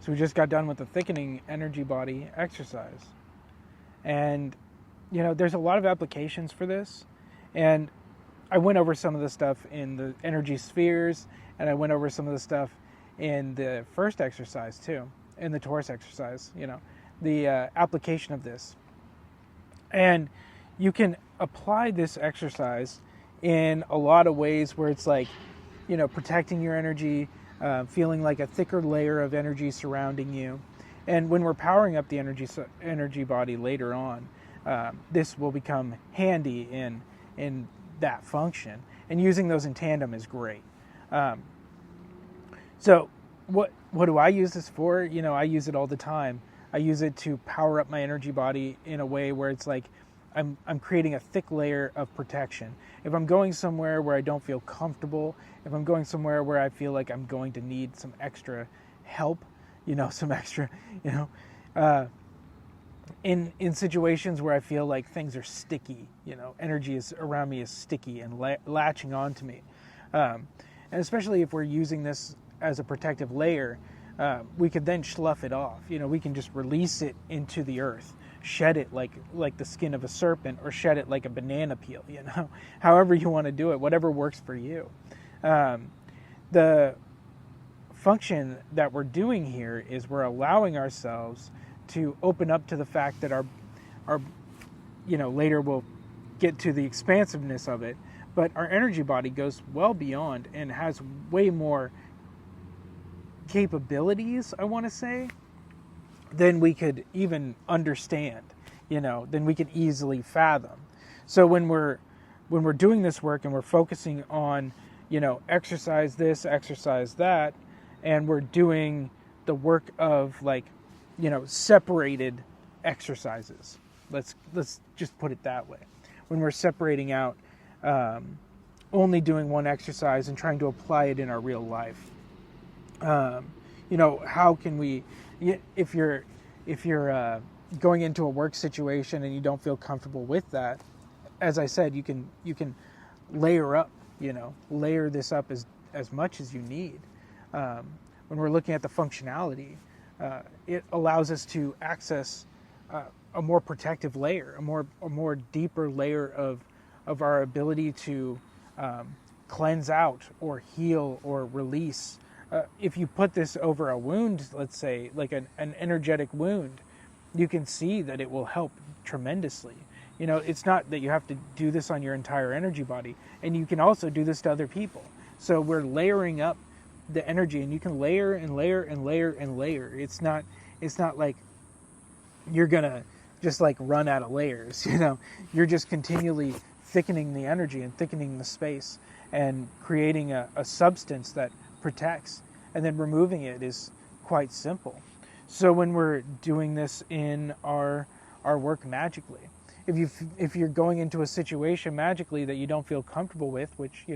So we just got done with the thickening energy body exercise. And, there's a lot of applications for this. And I went over some of the stuff in the energy spheres, and I went over some of the stuff in the first exercise too, in the Taurus exercise, the application of this. And you can apply this exercise in a lot of ways where it's like, protecting your energy, feeling like a thicker layer of energy surrounding you. And when we're powering up the energy body later on, this will become handy in that function. And using those in tandem is great. So what do I use this for? I use it all the time. I use it to power up my energy body in a way where it's like I'm creating a thick layer of protection. If I'm going somewhere where I don't feel comfortable, if I'm going somewhere where I feel like I'm going to need some extra help, some extra, in situations where I feel like things are sticky, energy is around me is sticky and latching onto me. And especially if we're using this as a protective layer, we could then slough it off. We can just release it into the earth, shed it like the skin of a serpent, or shed it like a banana peel, however you want to do it, whatever works for you. The function that we're doing here is we're allowing ourselves to open up to the fact that our later we'll get to the expansiveness of it, but our energy body goes well beyond and has way more capabilities, I want to say, than we could even understand, than we could easily fathom. So when we're doing this work and we're focusing on, exercise this, exercise that, and we're doing the work of separated exercises. Let's just put it that way. When we're separating out, only doing one exercise and trying to apply it in our real life. How can we, if you're going into a work situation and you don't feel comfortable with that, as I said, you can layer up, layer this up as much as you need. When we're looking at the functionality, it allows us to access a more protective layer, a more deeper layer of our ability to cleanse out or heal or release. If you put this over a wound, let's say, like an energetic wound, you can see that it will help tremendously. It's not that you have to do this on your entire energy body, and you can also do this to other people. So we're layering up the energy, and you can layer and layer and layer and layer. It's not like you're gonna just run out of layers. You're just continually thickening the energy and thickening the space and creating a substance that protects, and then removing it is quite simple. So when we're doing this in our work magically, if you're going into a situation magically that you don't feel comfortable with, which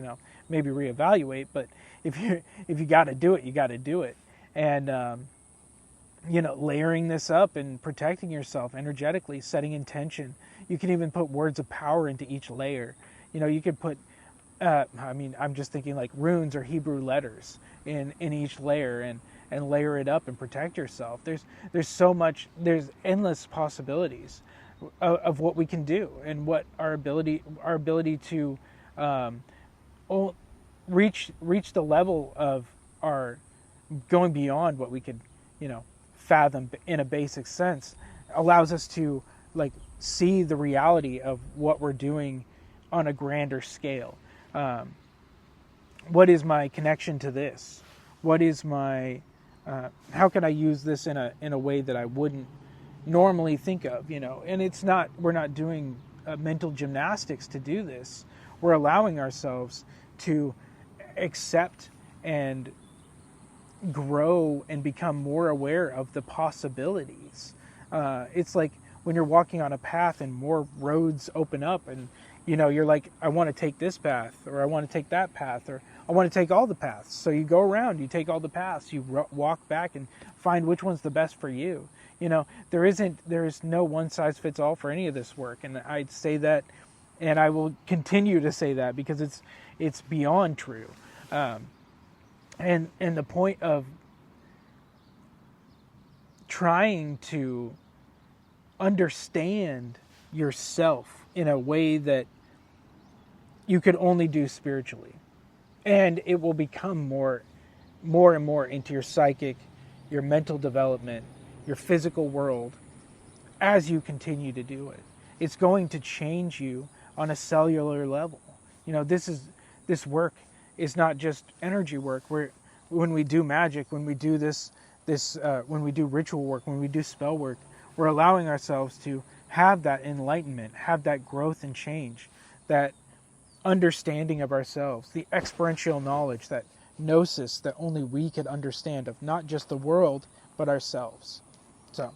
maybe reevaluate, but if you got to do it, you got to do it. And layering this up and protecting yourself energetically, setting intention. You can even put words of power into each layer. You could put I'm just thinking like runes or Hebrew letters in each layer, and layer it up and protect yourself. There's so much, there's endless possibilities of what we can do, and what our ability to reach the level of our going beyond what we could fathom in a basic sense allows us to see the reality of what we're doing on a grander scale. What is my connection to this? What is my how can I use this in a way that I wouldn't normally think of? And we're not doing mental gymnastics to do this. We're allowing ourselves to accept and grow and become more aware of the possibilities. It's like when you're walking on a path and more roads open up, and you're like, I want to take this path, or I want to take that path, or I want to take all the paths. So you go around, you take all the paths, you walk back and find which one's the best for you. There is no one size fits all for any of this work, and I'd say that, and I will continue to say that, because it's beyond true. And the point of trying to understand yourself in a way that you could only do spiritually. And it will become more and more into your psychic, your mental development, your physical world as you continue to do it. It's going to change you on a cellular level. You know, this work is not just energy work. When we do magic, when we do when we do ritual work, when we do spell work, we're allowing ourselves to have that enlightenment, have that growth and change, that understanding of ourselves, the experiential knowledge, that gnosis that only we could understand of not just the world, but ourselves. So,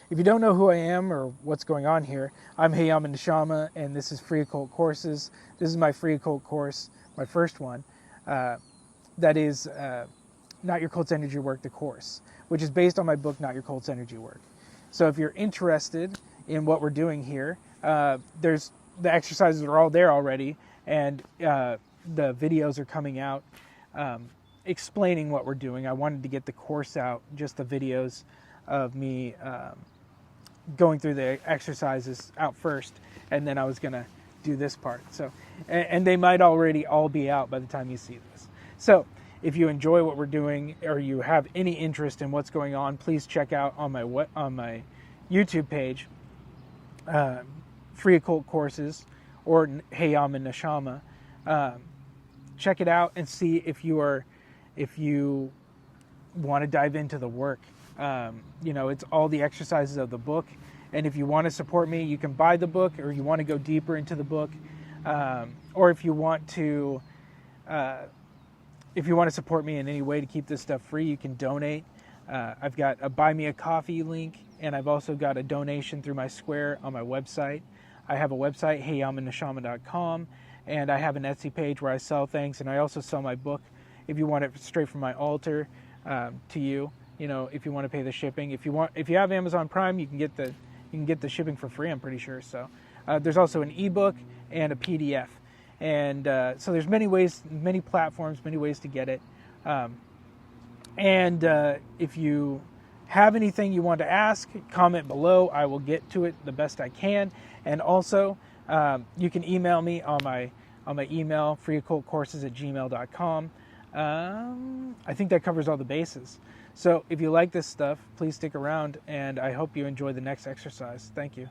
if you don't know who I am or what's going on here, I'm Hayama Neshama, and this is Free Occult Courses. This is my Free Occult course, my first one. That is Not Your Cult's Energy Work, the course, which is based on my book, Not Your Cult's Energy Work. So if you're interested in what we're doing here, the exercises are all there already, and the videos are coming out explaining what we're doing. I wanted to get the course out, just the videos of me going through the exercises out first, and then I was going to do this part. So, and they might already all be out by the time you see this. So if you enjoy what we're doing, or you have any interest in what's going on, please check out on my YouTube page, Free Occult Courses, or Hayama Neshama. Check it out and see if you want to dive into the work. You know, it's all the exercises of the book, and if you want to support me, you can buy the book, or you want to go deeper into the book, or if you want to support me in any way to keep this stuff free, you can donate. I've got a Buy Me a Coffee link, and I've also got a donation through my Square on my website. I have a website, HeyYamaNeshama.com, and I have an Etsy page where I sell things, and I also sell my book if you want it straight from my altar to you. You know, if you want to pay the shipping, if you have Amazon Prime, you can get the shipping for free, I'm pretty sure. So there's also an ebook and a PDF, and so there's many ways, many platforms, many ways to get it. And if you have anything you want to ask, comment below. I will get to it the best I can. And also, you can email me on my email, freeoccultcourses@gmail.com. I think that covers all the bases. So if you like this stuff, please stick around, and I hope you enjoy the next exercise. Thank you.